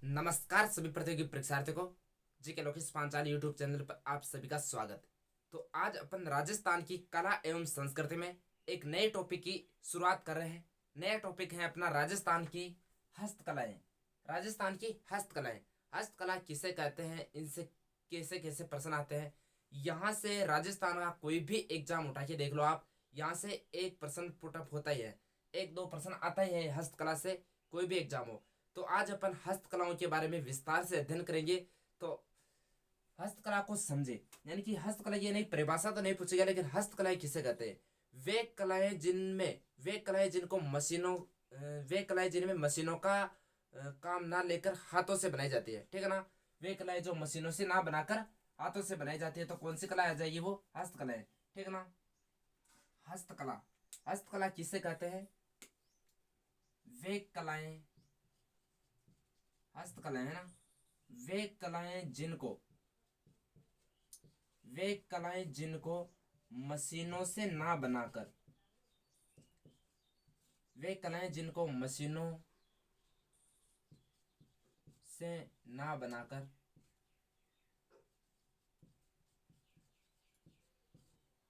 नमस्कार सभी प्रतियोगी परीक्षार्थियों को। जी के लोकेश पांचाल यूट्यूब चैनल पर आप सभी का स्वागत। तो आज अपन राजस्थान की कला एवं संस्कृति में एक नए टॉपिक की शुरुआत कर रहे हैं। नया टॉपिक है अपना राजस्थान की हस्तकलाएं। राजस्थान की हस्तकलाएं, हस्तकला किसे कहते हैं, इनसे कैसे कैसे प्रश्न आते हैं। यहाँ से राजस्थान का कोई भी एग्जाम उठा के देख लो आप, यहाँ से एक प्रश्न पुटअप होता ही है, एक दो प्रश्न आता ही है हस्तकला से, कोई भी एग्जाम हो। तो आज अपन हस्तकलाओं के बारे में विस्तार से अध्ययन करेंगे। तो हस्तकला को समझे, यानी कि हस्तकला ये नहीं, परिभाषा तो नहीं पूछेगा, लेकिन हस्तकलाएं किसे कहते हैं। वे कलाएं जिनको मशीनों वे कलाएं जिनमें मशीनों का काम ना लेकर हाथों से बनाई जाती है, ठीक है ना। वे कलाएं जो मशीनों से ना बनाकर हाथों से बनाई जाती है, तो कौन सी कला आ जाएगी, वो हस्तकला है, ठीक है ना। हस्तकला, हस्तकला किसे कहते हैं। वे कलाएं, हस्तकलाएं है ना, वे कलाएं जिनको वे कलाएं जिनको मशीनों से ना बनाकर वे कलाएं जिनको मशीनों से ना बनाकर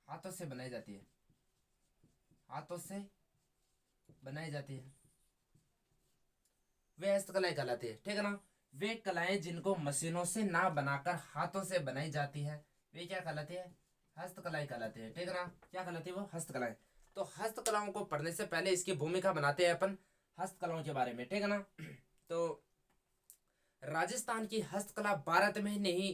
हाथों से बनाई जाती है, हाथों से बनाई जाती है, वे हस्तकलाएं कहलाती है, ठीक है ना। वे कलाएं जिनको मशीनों से ना बनाकर हाथों से बनाई जाती है, वे क्या कहलाती है, हस्तकलाएं कहलाती है, ठीक है ना। क्या कहलाती है, वो हस्तकलाएं। तो हस्तकलाओं को पढ़ने से पहले इसकी भूमिका बनाते हैं अपन हस्तकलाओं के बारे में, ठीक है ना। तो राजस्थान की हस्तकला भारत में ही नहीं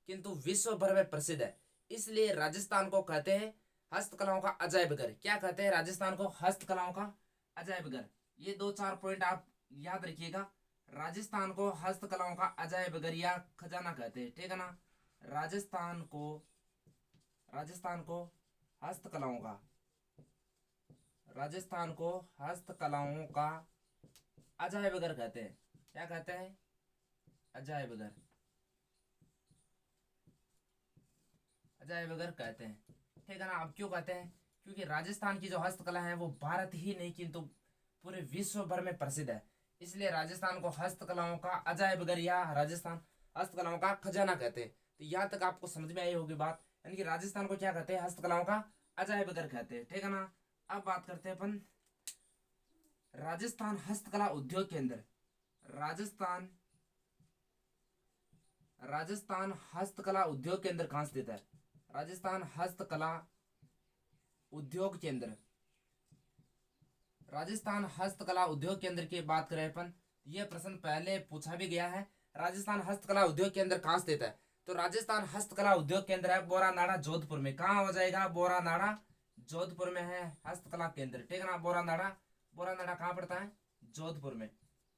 किंतु विश्व भर में प्रसिद्ध है। इसलिए राजस्थान को कहते हैं हस्तकलाओं का अजायब घर। क्या कहते हैं राजस्थान को, हस्तकलाओं का अजायब घर। ये दो चार पॉइंट आप याद रखिएगा। राजस्थान को हस्तकलाओं का अजायब घर या खजाना कहते हैं, ठीक है ना। राजस्थान को राजस्थान को हस्तकलाओं का राजस्थान को हस्तकलाओं का अजायब घर कहते हैं। क्या कहते हैं, अजायब घर, अजायब घर कहते हैं, ठीक है ना। अब क्यों कहते हैं, क्योंकि राजस्थान की जो हस्तकला है वो भारत ही नहीं किंतु पूरे विश्व भर में प्रसिद्ध है। इसलिए राजस्थान को हस्तकलाओं का अजायब घर या राजस्थान हस्तकलाओं का खजाना कहते हैं। तो यहाँ तक आपको समझ में आई होगी बात, यानी कि राजस्थान को क्या कहते हैं, हस्तकलाओं का अजायब घर कहते हैं, ठीक है ना। अब बात करते हैं अपन राजस्थान हस्तकला उद्योग के अंदर। राजस्थान राजस्थान हस्तकला उद्योग के अंदर कहाँ स्थित है। राजस्थान हस्तकला उद्योग केंद्र, राजस्थान हस्तकला उद्योग केंद्र की बात करें अपन, यह प्रश्न पहले पूछा भी गया है। राजस्थान हस्तकला उद्योग केंद्र कहाँ स्थित है, तो राजस्थान हस्तकला उद्योग केंद्र है बोरानाड़ा जोधपुर में। कहाँ हो जाएगा, बोरानाड़ा जोधपुर में है हस्तकला केंद्र, ठीक है ना। बोरानाड़ा कहाँ पड़ता है, जोधपुर में।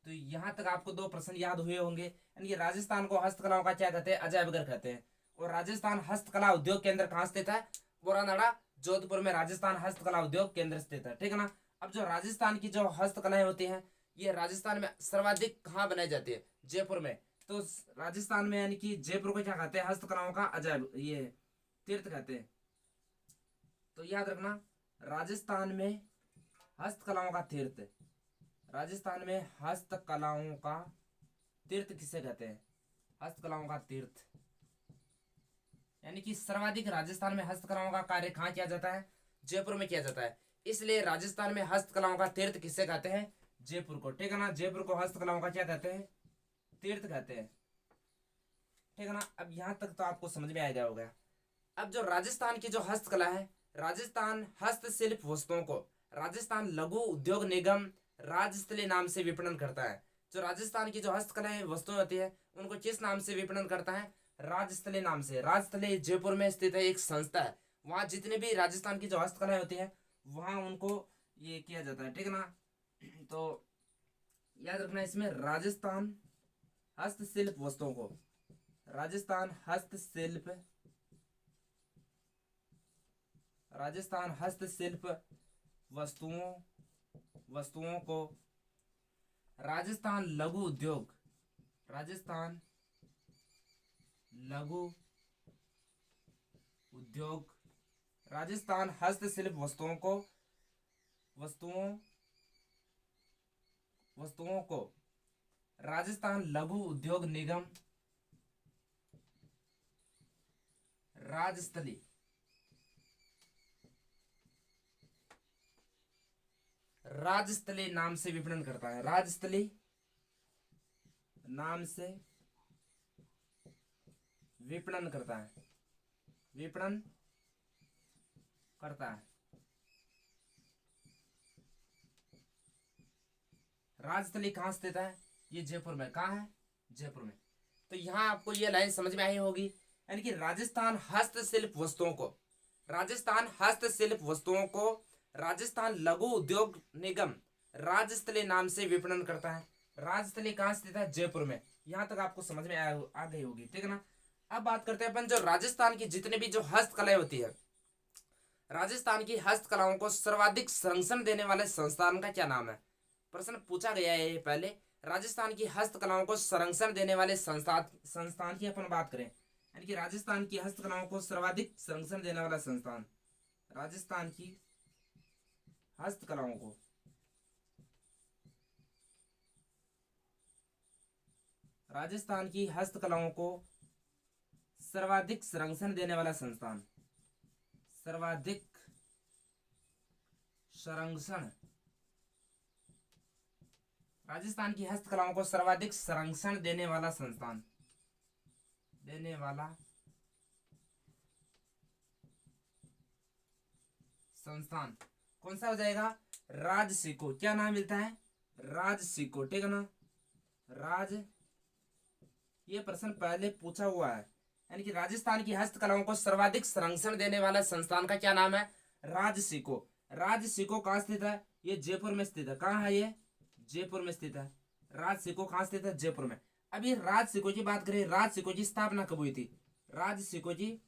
तो यहाँ तक आपको दो प्रश्न याद हुए होंगे, यानी कि राजस्थान को हस्तकलाओं का क्या कहते हैं, अजायब घर कहते हैं। और राजस्थान हस्तकला उद्योग केंद्र कहाँ स्थित है, बोरानाड़ा जोधपुर में राजस्थान हस्तकला उद्योग केंद्र स्थित है, ठीक है ना। अब जो राजस्थान की जो हस्तकलाएं होती हैं, ये राजस्थान में सर्वाधिक कहाँ बनाई जाती है, जयपुर में। तो राजस्थान में यानी कि जयपुर को क्या कहते हैं, हस्तकलाओं का अजायब ये तीर्थ कहते हैं। तो याद रखना, राजस्थान में हस्तकलाओं का तीर्थ, राजस्थान में हस्तकलाओं का तीर्थ किसे कहते हैं, हस्तकलाओं का तीर्थ, यानी कि सर्वाधिक राजस्थान में हस्तकलाओं का कार्य कहाँ किया जाता है, जयपुर में किया जाता है। इसलिए राजस्थान में हस्तकलाओं का तीर्थ किसे कहते हैं, जयपुर को, ठीक है ना। जयपुर को हस्तकलाओं का क्या कहते हैं, तीर्थ कहते हैं, ठीक है ना। अब यहां तक तो आपको समझ में आ गया होगा। अब जो राजस्थान की जो हस्तकला है, राजस्थान हस्तशिल्प वस्तुओं को राजस्थान लघु उद्योग निगम राजस्थली नाम से विपणन करता है। जो राजस्थान की जो हस्तकला वस्तुएं होती है उनको किस नाम से विपणन करता है, राजस्थली नाम से। राजस्थली जयपुर में स्थित है, एक संस्था है। वहां जितने भी राजस्थान की जो हस्तकलाएं होती है वहां उनको ये किया जाता है, ठीक है ना। तो याद रखना इसमें, हस्तशिल्प वस्तुओं को राजस्थान हस्तशिल्प वस्तुओं वस्तुओं को राजस्थान लघु उद्योग राजस्थान हस्तशिल्प वस्तुओं वस्तुओं को राजस्थान लघु उद्योग निगम राजस्थली राजस्थली नाम से विपणन करता है। राजस्थली नाम से विपणन करता है, विपणन करता है। राजस्थली कहाँ स्थित है? ये जयपुर में। कहाँ है? जयपुर में। तो यहाँ आपको ये लाइन समझ में आई होगी, यानी कि राजस्थान हस्तशिल्प वस्तुओं को, राजस्थान हस्तशिल्प वस्तुओं को राजस्थान लघु उद्योग निगम राजस्थली नाम से विपणन करता है। राजस्थली कहाँ स्थित है? जयपुर में। यहाँ तक आपको समझ में आ गई होगी, ठीक है ना। अब बात करते हैं अपन जो राजस्थान की जितने भी जो हस्तकलाएं होती है, राजस्थान की हस्तकलाओं को सर्वाधिक संरक्षण देने वाले संस्थान का क्या नाम है? प्रश्न पूछा गया है ये पहले। राजस्थान की हस्तकलाओं को संरक्षण देने वाले संस्थान की अपन बात करें, यानी कि राजस्थान की हस्तकलाओं को सर्वाधिक संरक्षण देने वाला संस्थान, राजस्थान की हस्तकलाओं को राजस्थान की हस्तकलाओं को सर्वाधिक संरक्षण देने वाला संस्थान, सर्वाधिक संरक्षण, राजस्थान की हस्तकलाओं को सर्वाधिक संरक्षण देने वाला संस्थान, देने वाला संस्थान कौन सा हो जाएगा? राजसिको। क्या नाम मिलता है? राजसिको, ठीक है ना। राज, ये प्रश्न पहले पूछा हुआ है, यानी कि राजस्थान की हस्तकलाओं को सर्वाधिक संरक्षण देने वाला संस्थान का क्या नाम है? राजसिको। राजसिको कहाँ स्थित है? ये जयपुर में स्थित है। कहाँ है ये? जयपुर में स्थित है। राजसिको कहाँ स्थित है? जयपुर में। अभी राजसिको की बात करें, राजसिको की स्थापना कब हुई थी? राजसिको की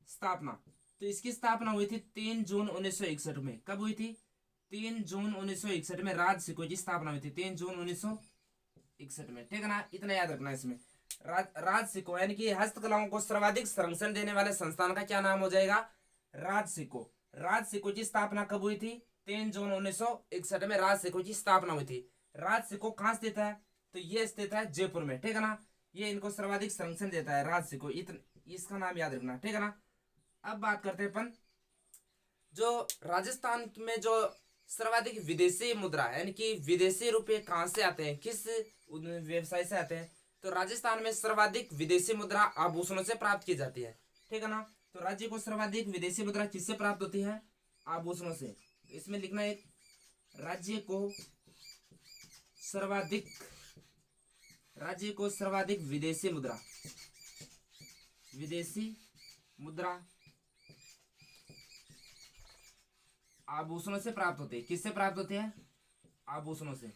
स्थापना, तो इसकी स्थापना हुई थी 3 जून 1961 में। कब हुई थी? 3 जून 1961 में राजसिको की स्थापना हुई थी, 3 जून 1961 में, ठीक है ना। इतना याद रखना इसमें। राजसिको यानी कि हस्तकलाओं को सर्वाधिक संरक्षण देने वाले संस्थान का क्या नाम हो जाएगा? राजसिको। राजसिको की स्थापना कब हुई थी? 3 जून 1961 में राजसिको की स्थापना हुई थी। राजसिको कहाँ स्थित है? तो ये स्थित है जयपुर में, ठीक है ना। ये इनको सर्वाधिक संरक्षण देता है राजसिको, इसका नाम याद रखना, ठीक है ना। अब बात करते हैं अपन जो राजस्थान में जो सर्वाधिक विदेशी मुद्रा यानी कि विदेशी रुपए कहाँ से आते हैं, किस व्यवसाय से आते हैं? तो राजस्थान में सर्वाधिक विदेशी मुद्रा आभूषणों से प्राप्त की जाती है, ठीक है ना। तो राज्य को सर्वाधिक विदेशी मुद्रा किससे प्राप्त होती है? आभूषणों से। तो इसमें लिखना है राज्य को सर्वाधिक, राज्य को सर्वाधिक विदेशी मुद्रा, विदेशी मुद्रा आभूषणों से प्राप्त होते हैं। किससे प्राप्त होते हैं? आभूषणों से।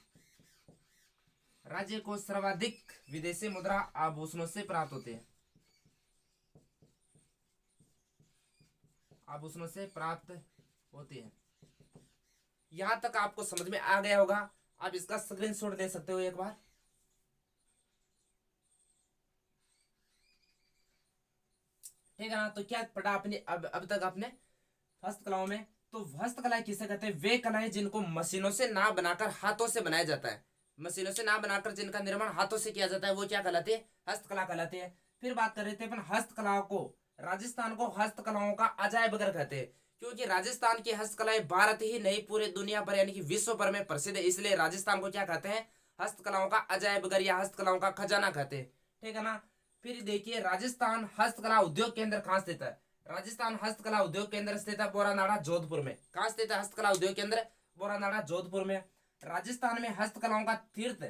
राज्य को सर्वाधिक विदेशी मुद्रा आभूषणों से प्राप्त होते हैं, आभूषणों से प्राप्त होती है। यहां तक आपको समझ में आ गया होगा। आप इसका स्क्रीनशॉट दे सकते हो एक बार, ठीक है ना। तो क्या पढ़ा आपने अब तक आपने हस्तकलाओं में? तो हस्तकलाएं किसे कहते हैं? वे कलाएं जिनको मशीनों से ना बनाकर हाथों से बनाया जाता है, मशीनों से ना बनाकर जिनका निर्माण हाथों से किया जाता है, वो क्या कहलाती है? हस्तकला कहलाती है। फिर बात कर रहे थे अपन हस्तकलाओं को, राजस्थान को हस्तकलाओं का अजायब घर कहते हैं, क्योंकि राजस्थान की हस्तकलाएं भारत ही नहीं पूरे दुनिया पर यानी कि विश्व भर में प्रसिद्ध है, इसलिए राजस्थान को क्या कहते हैं? हस्तकलाओं का अजायब घर या हस्तकलाओं का खजाना कहते हैं, ठीक है ना। फिर देखिए राजस्थान हस्तकला उद्योग केंद्र कहाँ स्थित है? राजस्थान हस्तकला उद्योग केंद्र स्थित है बोरानाड़ा जोधपुर में। कहाँ स्थित है हस्तकला उद्योग केंद्र? बोरानाड़ा जोधपुर में। राजस्थान में हस्तकलाओं का तीर्थ,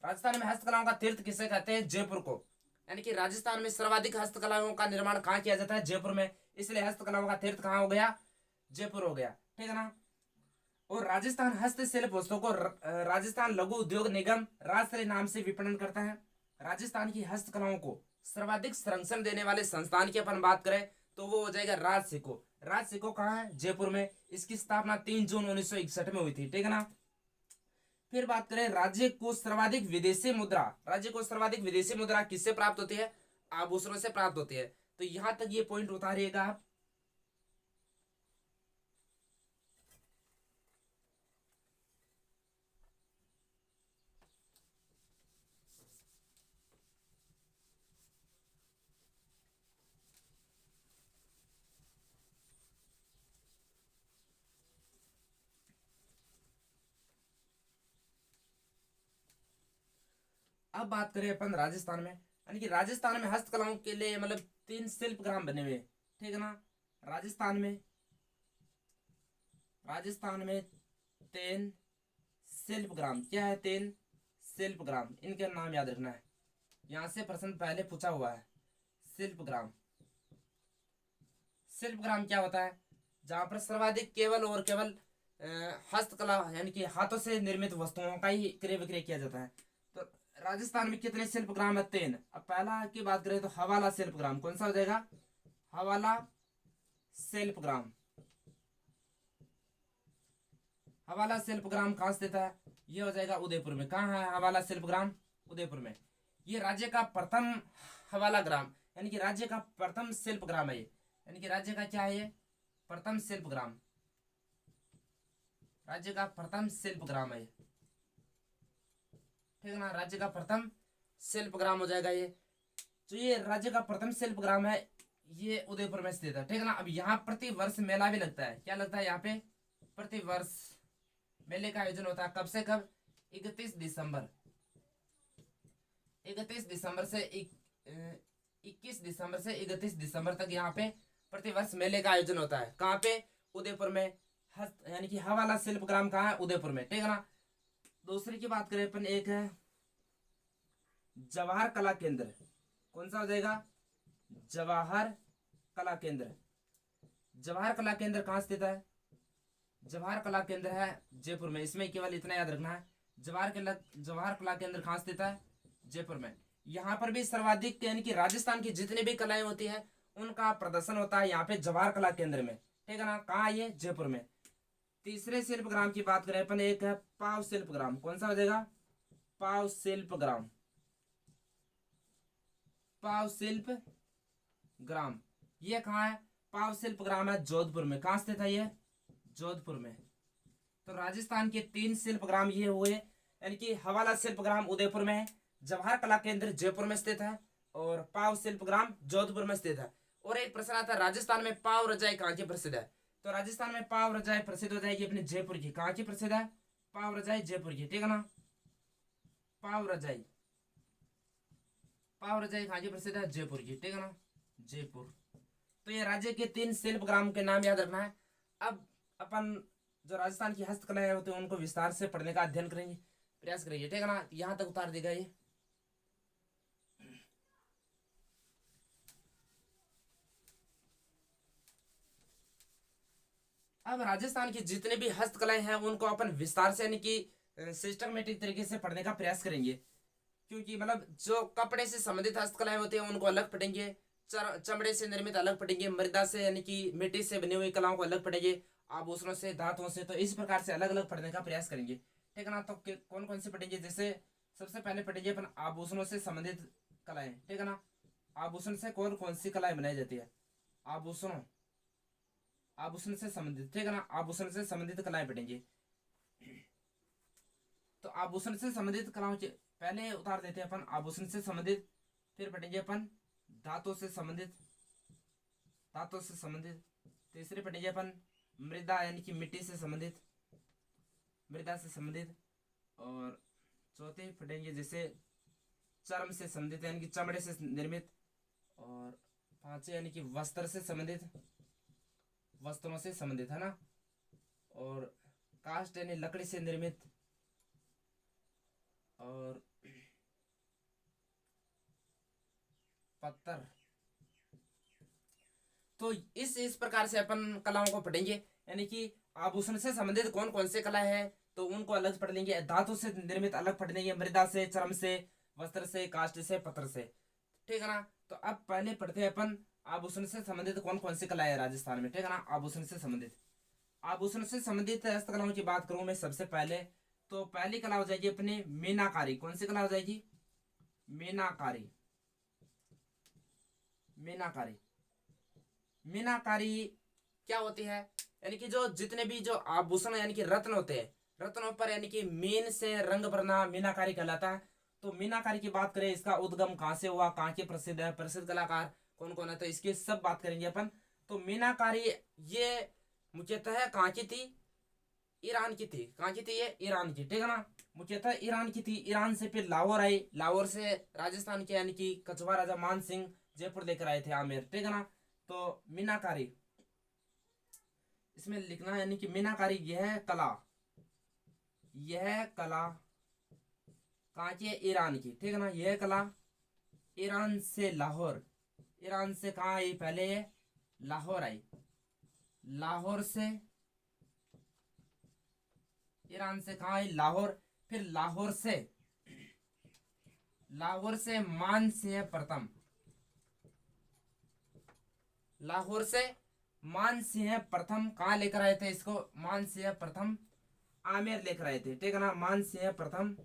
राजस्थान में हस्तकलाओं का तीर्थ किसे कहते हैं? जयपुर को। यानी कि राजस्थान में सर्वाधिक हस्तकलाओं का निर्माण कहाँ किया जाता है? जयपुर में, इसलिए हस्तकलाओं का तीर्थ कहाँ हो गया? जयपुर हो गया, ठीक है ना। और राजस्थान हस्तशिल्प वस्तुओं को राजस्थान लघु उद्योग निगम राजस्थली नाम से विपणन करता है। राजस्थान की हस्तकलाओं को सर्वाधिक संरक्षण देने वाले संस्थान की अपन बात करें तो वो हो जाएगा राजसिको। राजसिको कहाँ है? जयपुर में। इसकी स्थापना 3 जून 1961 में हुई थी, ठीक है ना। फिर बात करें राज्य को सर्वाधिक विदेशी मुद्रा, राज्य को सर्वाधिक विदेशी मुद्रा किससे प्राप्त होती है? आभूषणों से प्राप्त होती है। तो यहां तक ये पॉइंट उतारिएगा आप। अब बात करें अपन राजस्थान में, यानी कि राजस्थान में हस्तकलाओं के लिए मतलब 3 शिल्प ग्राम बने हुए, ठीक है ना। राजस्थान में 3 शिल्प ग्राम, क्या है 3 शिल्प ग्राम, इनके नाम याद रखना है, यहां से प्रश्न पहले पूछा हुआ है। शिल्प ग्राम, शिल्प ग्राम क्या होता है, जहां पर सर्वाधिक केवल और केवल हस्तकला यानी कि हाथों से निर्मित वस्तुओं का ही क्रय विक्रय किया जाता है। तो राजस्थान में कितने शिल्प ग्राम है, 3। अब पहला की बात करें तो हवाला शिल्प ग्राम, कौन सा हो जाएगा, हवाला शिल्प ग्राम। हवाला शिल्प ग्राम कहाँ स्थित है, ये हो जाएगा उदयपुर में। कहाँ है हवाला शिल्प ग्राम, उदयपुर में। ये राज्य का प्रथम हवाला ग्राम, यानी कि राज्य का प्रथम शिल्प ग्राम है ये, यानी कि राज्य का क्या है ये, प्रथम शिल्प ग्राम, राज्य का प्रथम शिल्प ग्राम है ये, ठीक है ना। राज्य का प्रथम शिल्प ग्राम हो जाएगा ये। तो ये राज्य का प्रथम शिल्प ग्राम है, ये उदयपुर में स्थित है, ठीक है ना। अब यहाँ प्रति वर्ष मेला भी लगता है, क्या लगता है यहाँ पे, प्रति वर्ष मेले का आयोजन होता है। कब से कब, 31 दिसंबर, 31 दिसंबर से 21 दिसंबर से 31 दिसंबर तक यहाँ पे प्रतिवर्ष मेले का आयोजन होता है। कहाँ पे, उदयपुर में। हस्त यानी कि हवाला शिल्प ग्राम कहाँ है, उदयपुर में, ठीक है ना। दूसरी की बात करें अपन, एक है जवाहर कला केंद्र, कौन सा हो जाएगा, जवाहर कला केंद्र। जवाहर कला केंद्र कहाँ स्थित है, जवाहर कला केंद्र है जयपुर में। इसमें केवल इतना याद रखना है, जवाहर कला केंद्र कहाँ स्थित है, जयपुर में। यहाँ पर भी सर्वाधिक यानी कि राजस्थान की जितनी भी कलाएं होती है उनका प्रदर्शन होता है यहाँ पे जवाहर कला केंद्र में, ठीक है ना। कहाँ, ये जयपुर में। तीसरे शिल्प ग्राम की बात करें अपन, एक है पाव शिल्प ग्राम, कौन सा हो जाएगा, पाव शिल्प ग्राम। पाव शिल्प ग्राम ये कहाँ है, पाव शिल्प ग्राम है जोधपुर में। कहाँ स्थित है ये, जोधपुर में। तो राजस्थान के 3 शिल्प ग्राम ये हुए, यानी कि हवाला शिल्प ग्राम उदयपुर में है, जवाहर कला केंद्र जयपुर में स्थित है, और पाव शिल्प ग्राम जोधपुर में स्थित है। और एक प्रश्न आता है, राजस्थान में पाव रजाई कहाँ की प्रसिद्ध है, तो राजस्थान में पाव रजाई प्रसिद्ध हो जाएगी अपने जयपुर की। कहाँ की प्रसिद्ध है, पाव रजाई जयपुर की, ठीक है ना। पाव रजाई, पाव रजाई कहाँ की प्रसिद्ध है, जयपुर की, ठीक है ना, जयपुर। तो ये राज्य के 3 शिल्प ग्राम के नाम याद रखना है। अब अपन जो राजस्थान की हस्तकलाएं होती हैं उनको विस्तार से पढ़ने का अध्ययन करेंगे, प्रयास करेंगे, ठीक है ना। यहाँ तक उतार देगा ये। अब राजस्थान की जितने भी हस्तकलाएं हैं उनको अपन विस्तार से यानी कि सिस्टमेटिक तरीके से पढ़ने का प्रयास करेंगे, क्योंकि मतलब जो कपड़े से संबंधित हस्तकलाएं होती हैं उनको अलग पढ़ेंगे, चमड़े से निर्मित अलग पढ़ेंगे, मृदा से यानी कि मिट्टी से बनी हुई कलाओं को अलग पढ़ेंगे, आभूषणों से, धातुओं से। तो इस प्रकार से अलग अलग पढ़ने का प्रयास करेंगे, ठीक है ना। तो कौन कौन से पढ़ेंगे, जैसे सबसे पहले पढ़ेंगे अपन आभूषणों से संबंधित कलाएं, ठीक है ना। आभूषण से कौन कौन सी कलाएं बनाई जाती है, आभूषणों, आभूषण से संबंधित, ठीक है ना। आभूषण से संबंधित कलाएं पढ़ेंगे। तो आभूषण से संबंधित कलाओं के पहले उतार देते हैं अपन आभूषण से संबंधित, फिर पढ़ेंगे अपन धातु से संबंधित, धातु से संबंधित। तीसरे पढ़ेंगे अपन मृदा यानी कि मिट्टी से संबंधित, मृदा से संबंधित। और चौथे पढ़ेंगे जैसे चर्म से संबंधित यानी कि चमड़े से निर्मित। और पांचवे यानी कि वस्त्र से संबंधित, वस्त्रों से संबंधित, है ना। और कास्ट यानी लकड़ी से निर्मित। और पत्थर। तो इस प्रकार से अपन कलाओं को पढ़ेंगे, यानी कि आभूषण से संबंधित कौन कौन से कला है तो उनको अलग पढ़ लेंगे, धातु से निर्मित अलग पढ़ लेंगे, मृदा से, चर्म से, वस्त्र से, काष्ठ से, पत्थर से, ठीक है ना। तो अब पहले पढ़ते हैं अपन आभूषण से संबंधित कौन कौन सी कला है राजस्थान में, ठीक है ना। आभूषण से संबंधित, आभूषण से संबंधित हस्तकलाओं की बात करूं मैं सबसे पहले, तो पहली कला हो जाएगी अपनी मीनाकारी। कौन सी कला हो जाएगी, मीनाकारी। मीनाकारी, मीनाकारी क्या होती है, यानी कि जो जितने भी जो आभूषण यानी कि रत्न होते हैं, रत्नों पर यानी कि मीन से रंग भरना मीनाकारी कहलाता है। तो मीनाकारी की बात करें, इसका उद्गम कहाँ से हुआ, कहाँ के प्रसिद्ध है, प्रसिद्ध कलाकार कौन कौन है, तो इसकी सब बात करेंगे अपन। तो मीनाकारी ये मुख्यतः कहाँ की थी, ईरान की थी। कहाँ की थी ये, ईरान की, ठीक है ना। मुख्यतः ईरान की थी। ईरान से फिर लाहौर आई, लाहौर से राजस्थान के यानी कि कछवा राजा मान सिंह जयपुर लेकर आए थे आमेर, ठीक है ना। तो मीनाकारी, इसमें लिखना है यानी कि मीनाकारी यह कला, यह कला कहाँ की है, ईरान की, ठीक है ना। यह कला ईरान से लाहौर, ईरान से कहाँ आई पहले, ये लाहौर आई, लाहौर से, ईरान से कहाँ आई, लाहौर। फिर लाहौर से, लाहौर से मान सिंह प्रथम, लाहौर से मान सिंह प्रथम कहाँ लेकर आए थे इसको, मान सिंह प्रथम आमेर लेकर आए थे, ठीक है ना। मान सिंह प्रथम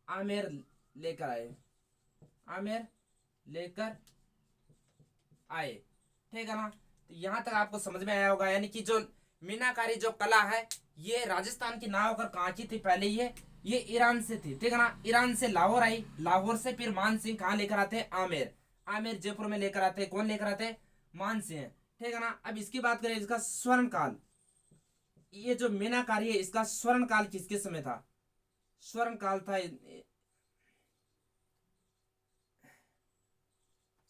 आमेर लेकर आए, आमेर लेकर आए, ठीक है ना। तो यहां तक आपको समझ में आया होगा, यानी कि जो मीनाकारी जो कला है ये राजस्थान की ना होकर कहाँ की थी पहले, ये ईरान से थी, ठीक है ना। ईरान से लाहौर आई, लाहौर से फिर मान सिंह कहाँ लेकर आते, आमेर, आमेर जयपुर में लेकर आते, कौन लेकर आते, मान सिंह, ठीक है ना। अब इसकी बात करें, इसका स्वर्ण काल, ये जो मीनाकारी है इसका स्वर्ण काल किसके समय था, स्वर्ण काल था,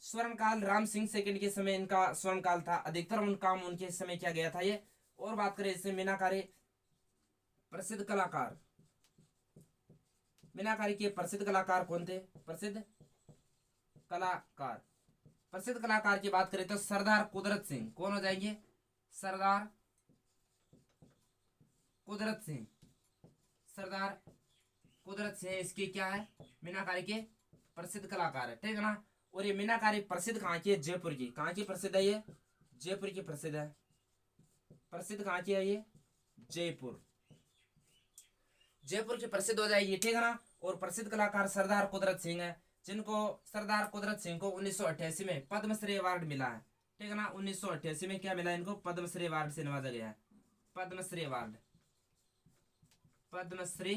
स्वर्ण काल राम सिंह सेकंड के समय इनका स्वर्ण काल था, अधिकतर उन काम उनके समय किया गया था ये। और बात करें इससे मीनाकारी प्रसिद्ध कलाकार, मीनाकारी के प्रसिद्ध कलाकार कौन थे, प्रसिद्ध कलाकार, प्रसिद्ध कलाकार की बात करें तो सरदार कुदरत सिंह, कौन हो जाएंगे, सरदार कुदरत सिंह, सरदार कुदरत सिंह इसके क्या है, मीनाकारी के प्रसिद्ध कलाकार है, ठीक है ना। और ये मीनाकारी प्रसिद्ध कहाँ की है, जयपुर की, कहाँ की प्रसिद्ध है ये, जयपुर की प्रसिद्ध है, प्रसिद्ध कहाँ की है ये, जयपुर, जयपुर की प्रसिद्ध हो जाएगी, ठीक है ना। और प्रसिद्ध कलाकार सरदार कुदरत सिंह है, जिनको सरदार कुदरत सिंह को 1988 में पद्मश्री अवार्ड मिला है, ठीक है ना। 1988 में क्या मिला इनको, पद्मश्री अवार्ड से नवाजा गया है, पद्मश्री अवार्ड, पद्मश्री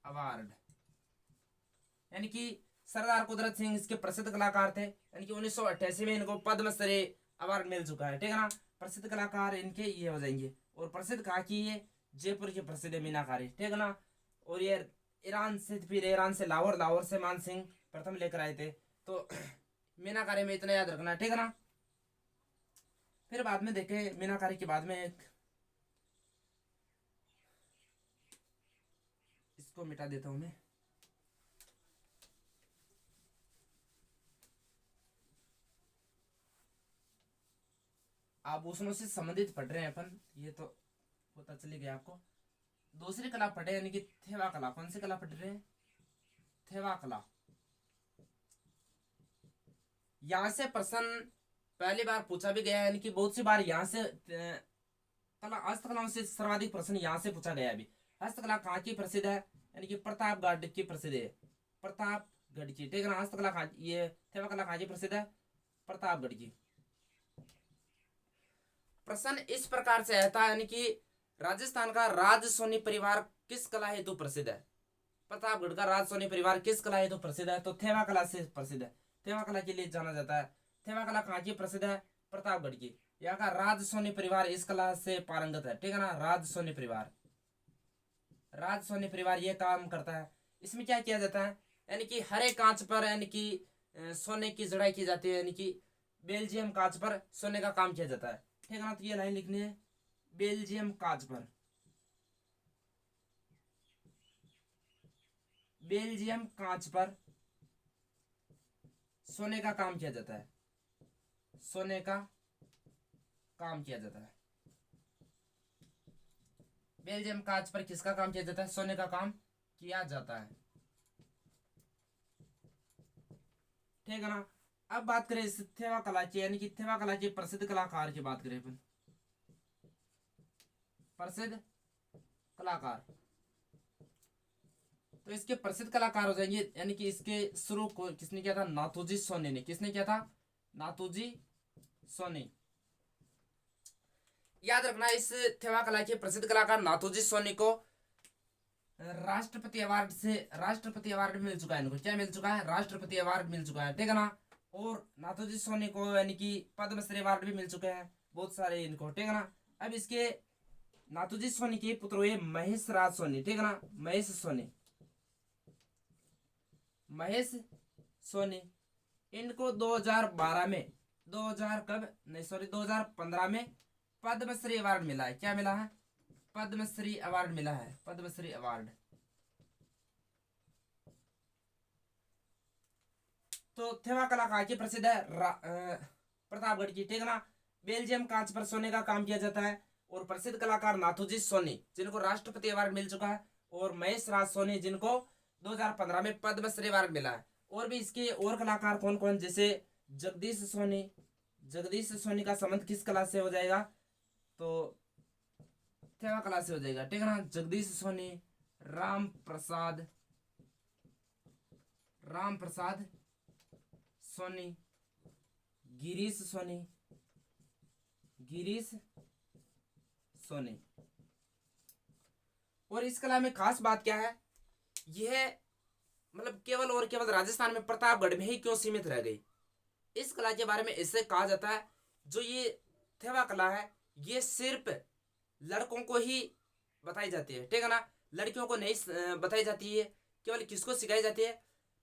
अवार्ड, यानी कि सरदार कुदरत सिंह इसके प्रसिद्ध कलाकार थे, यानी कि 1988 में इनको पद्मश्री अवार्ड मिल चुका है, ठीक है ना। प्रसिद्ध कलाकार इनके ये हो जाएंगे। और प्रसिद्ध कहाँ की, ये जयपुर की प्रसिद्ध है मीनाकारी, ठीक है ना। और ये ईरान से, फिर ईरान से लाहौर, लाहौर से मान सिंह प्रथम लेकर आए थे। तो मीनाकारी में इतना याद रखना है, ठीक है ना। फिर बाद में देखे मीनाकारी के बाद में एक, इसको मिटा देता हूं मैं, आभूषणों से संबंधित पढ़ रहे हैं अपन, ये तो पता चली गया आपको। दूसरी कला पढ़े यानी कि थेवा कला, कौन सी कला पढ़ रहे हैं, थेवा कला। यहां से प्रश्न पहली बार पूछा भी गया है, यानी कि बहुत सी बार यहाँ से कला, हस्तकलाओं से सर्वाधिक प्रश्न यहाँ से पूछा गया है। अभी हस्तकला कहाँ की प्रसिद्ध है, यानी कि प्रतापगढ़ की प्रसिद्ध है, प्रतापगढ़ की, ठीक है ना। हस्तकला कहाँ, ये थेवा कला कहाँ की प्रसिद्ध है, प्रतापगढ़ की। प्रश्न इस प्रकार से आता है, यानी कि राजस्थान का राज सोनी परिवार किस कला हेतु प्रसिद्ध है, प्रतापगढ़ का राज सोनी परिवार किस कला हेतु प्रसिद्ध है, तो थेवा कला से प्रसिद्ध है, थेवा कला के लिए जाना जाता है। थेवा कला कहाँ की प्रसिद्ध है, प्रतापगढ़ की। यहाँ का राज सोनी परिवार इस कला से पारंगत है, ठीक है ना। राज सोनी परिवार, राज सोनी परिवार ये काम करता है। इसमें क्या किया जाता है, यानी कि हरे कांच पर यानी कि सोने की जड़ाई की जाती है, यानी कि बेल्जियम कांच पर सोने का काम किया जाता है, ठीक है ना। तो ये लाइन लिखनी है, बेल्जियम कांच पर, बेल्जियम कांच पर सोने का काम किया जाता है, सोने का काम किया जाता है। बेल्जियम कांच पर किसका काम किया जाता है, सोने का काम किया जाता है, ठीक है ना। अब बात करें इस थेवा कला की, यानी कि थेवा कला के प्रसिद्ध कलाकार की बात करें अपन, प्रसिद्ध कलाकार, तो इसके प्रसिद्ध कलाकार हो जाएंगे, यानी कि इसके शुरू को किसने किया था, नाथूजी सोनी ने, किसने किया था, नाथूजी सोनी। याद रखना इस थेवा कला के प्रसिद्ध कलाकार नाथूजी सोनी को राष्ट्रपति अवार्ड से, राष्ट्रपति अवार्ड मिल चुका है इनको, क्या मिल चुका है, राष्ट्रपति अवार्ड मिल चुका है, ठीक है ना। और नाथूजी सोनी को यानी कि पद्मश्री अवार्ड भी मिल चुके हैं बहुत सारे इनको, ठीक है ना। अब इसके नाथूजी सोनी के पुत्र हुए महेश राज सोनी, ठीक है ना, महेश सोनी, महेश सोनी। इनको 2012 में, 2000 कब नहीं सॉरी 2015 में पद्मश्री अवार्ड मिला है। क्या मिला है? पद्मश्री अवार्ड मिला है, पद्मश्री अवार्ड। तो थेवा कला कहाँ की प्रसिद्ध है? प्रतापगढ़ की, ठीक है ना। बेल्जियम कांच पर सोने का काम किया जाता है। और प्रसिद्ध कलाकार नाथूजी सोनी जिनको राष्ट्रपति अवार्ड मिल चुका है, और महेश राज सोनी जिनको 2015 में पद्मश्री अवार्ड मिला है। और भी इसके और कलाकार कौन कौन, जैसे जगदीश सोनी, जगदीश सोनी का संबंध किस कला से हो जाएगा? तो थेवा कला से हो जाएगा, ठीक है ना। जगदीश सोनी, राम प्रसाद, राम प्रसाद सोनी, गिरीश सोनी, गिरीश सोनी। और इस कला में खास बात क्या है? यह मतलब केवल और केवल राजस्थान में प्रतापगढ़ में ही क्यों सीमित रह गई? इस कला के बारे में इससे कहा जाता है, जो ये थेवा कला है ये सिर्फ लड़कों को ही बताई जाती है, ठीक है ना। लड़कियों को नहीं बताई जाती है। केवल किसको सिखाई जाती है?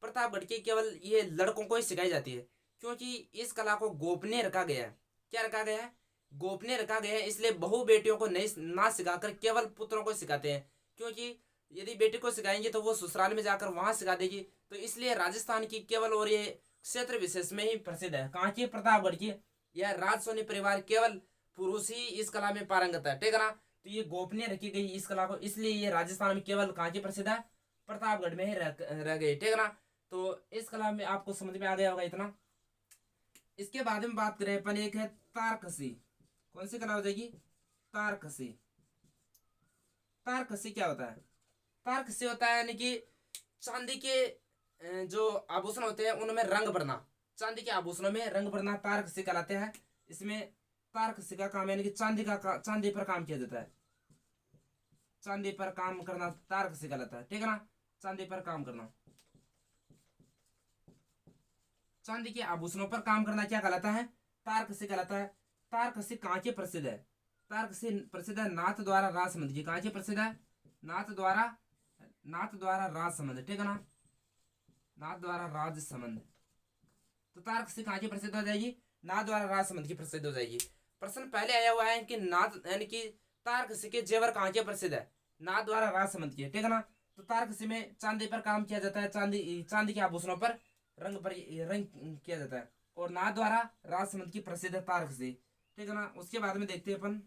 प्रतापगढ़ की केवल ये लड़कों को ही सिखाई जाती है, क्योंकि इस कला को गोपनीय रखा गया है। क्या रखा गया है? गोपनीय रखा गया है। इसलिए बहु बेटियों को नहीं ना सिखाकर केवल पुत्रों को सिखाते हैं, क्योंकि यदि बेटी को सिखाएंगे तो वो ससुराल में जाकर वहां सिखा देगी। तो इसलिए राजस्थान की केवल और ये क्षेत्र विशेष में ही प्रसिद्ध है। कहाँ की? प्रतापगढ़ की। यह राज सोनी परिवार केवल पुरुष ही इस कला में पारंगत है, ठीक है ना। तो ये गोपनीय रखी गई इस कला को, इसलिए ये राजस्थान में केवल कहाँ की प्रसिद्ध है? प्रतापगढ़ में ही रह गई, ठीक है ना। तो इस कला में आपको समझ में आ गया होगा इतना। इसके बाद में बात करें अपन, एक है तारकसी। कौन सी कला हो जाएगी? तारकसी। तारकसी क्या होता है? तारकसी होता है यानी कि चांदी के जो आभूषण होते हैं उनमें रंग भरना, चांदी के आभूषणों में रंग भरना तारकसी कहलाते हैं। इसमें तारकसी का काम यानी कि चांदी पर काम किया जाता है। चांदी पर काम करना तारकसी कहलाता है, ठीक है ना। चांदी पर काम करना, चांदी के आभूषणों पर काम करना क्या कहलाता है? तारकसी कहलाता है। तारकसी कहाँ की प्रसिद्ध है? तारकसी प्रसिद्ध है नाथ द्वारा राजसमंद की। कहाँ की प्रसिद्ध है? नाथ द्वारा राजसमंद, ठीक है ना, नाथ द्वारा राजसमंद। तो तारकसी कहाँ की प्रसिद्ध हो जाएगी? नाथ द्वारा राजसमंद की प्रसिद्ध हो जाएगी। प्रश्न पहले आया हुआ है कि नाथ यानी कि तारकसी के जेवर कहाँ के प्रसिद्ध है? नाथ द्वारा राजसमंद की, ठीक है ना। तो तारकसी में चांदी पर काम किया जाता है, चांदी के आभूषणों पर रंग किया जाता है। और नाथ द्वारा राजसमंद की प्रसिद्ध है तारकसी, ठीक है ना। उसके बाद में देखते हैं अपन,